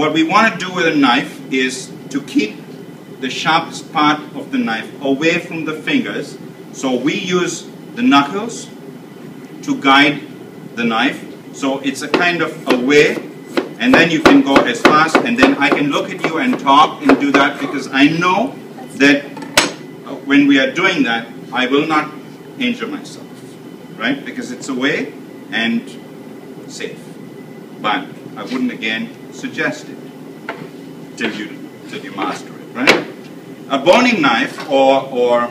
what we want to do with a knife is to keep the sharpest part of the knife away from the fingers. So we use the knuckles to guide the knife. So it's a kind of away, and then you can go as fast, and then I can look at you and talk and do that, because I know that when we are doing that, I will not injure myself, right? Because it's away and safe. But I wouldn't again suggest it till you master it, right? A boning knife or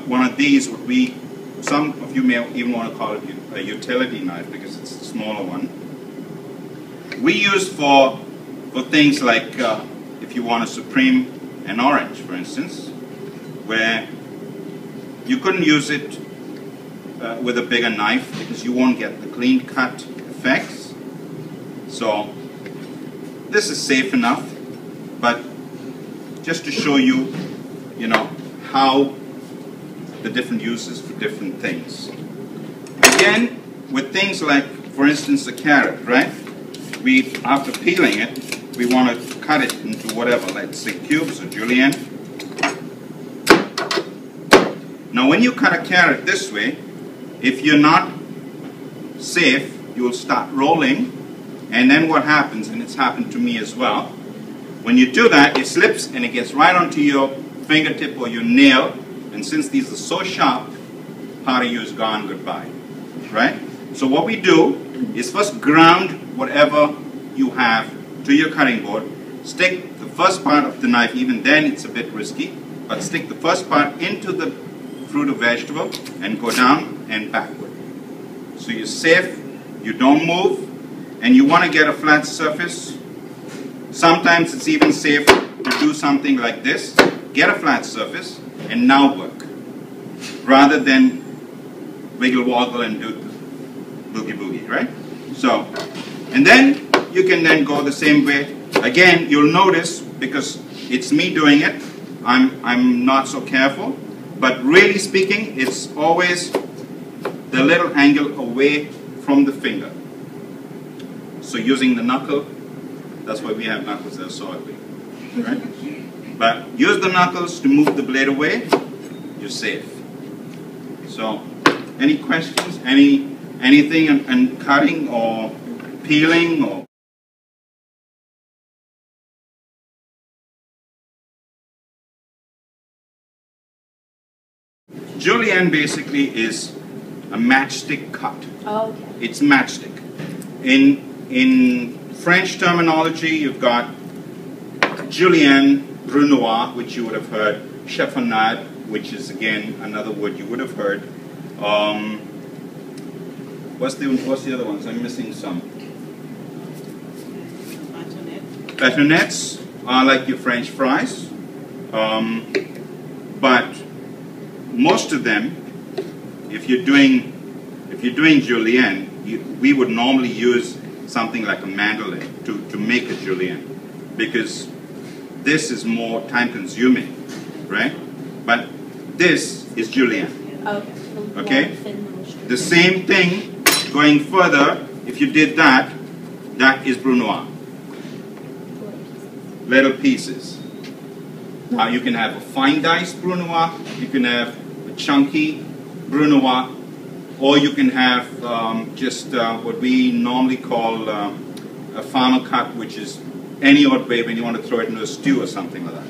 one of these would be, some of you may even want to call it a utility knife because it's a smaller one. We use for things like if you want to supreme an orange, for instance, where you couldn't use it with a bigger knife because you won't get the clean cut effects. So this is safe enough, but just to show you, you know, how the different uses for different things. Again, with things like, for instance, a carrot, right? We, after peeling it, we want to cut it into whatever, let's say cubes or julienne. Now when you cut a carrot this way, if you're not safe, you'll start rolling, and then what happens, and it's happened to me as well, when you do that, it slips and it gets right onto your fingertip or your nail, and since these are so sharp, part of you is gone goodbye, right? So what we do is first ground whatever you have to your cutting board, stick the first part of the knife, even then it's a bit risky, but stick the first part into the fruit or vegetable and go down and backward. So you're safe, you don't move, and you want to get a flat surface. Sometimes it's even safe to do something like this, get a flat surface, and now work, rather than wiggle woggle and do boogie boogie, right? So, and then you can then go the same way. Again, you'll notice, because it's me doing it, I'm not so careful, but really speaking, it's always the little angle away from the finger. So using the knuckle, that's why we have knuckles, they're so ugly, right? But use the knuckles to move the blade away, you're safe. So, any questions? Anything in cutting or peeling or? Julienne basically is a matchstick cut. Oh, okay. It's matchstick. In French terminology, you've got Julienne, Brunoise, which you would have heard, chiffonade, which is again another word you would have heard. What's the other ones? I'm missing some. Bâtonnets are like your French fries, but most of them, if you're doing julienne, we would normally use something like a mandolin to make a julienne, because this is more time-consuming, right? But this is julienne. Okay? The same thing, going further, if you did that, that is Brunoise. Little pieces. Now you can have a fine diced Brunoise, you can have a chunky Brunoise, or you can have just what we normally call a farmer cut, which is any odd way when you want to throw it into a stew or something like that.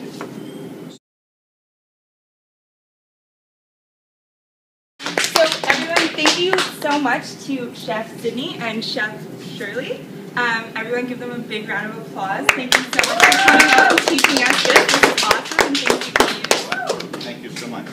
So everyone, thank you so much to Chef Sydney and Chef Shirley. Everyone give them a big round of applause. Thank you so much for coming out and teaching us this. This is awesome, and thank you to you. Thank you so much.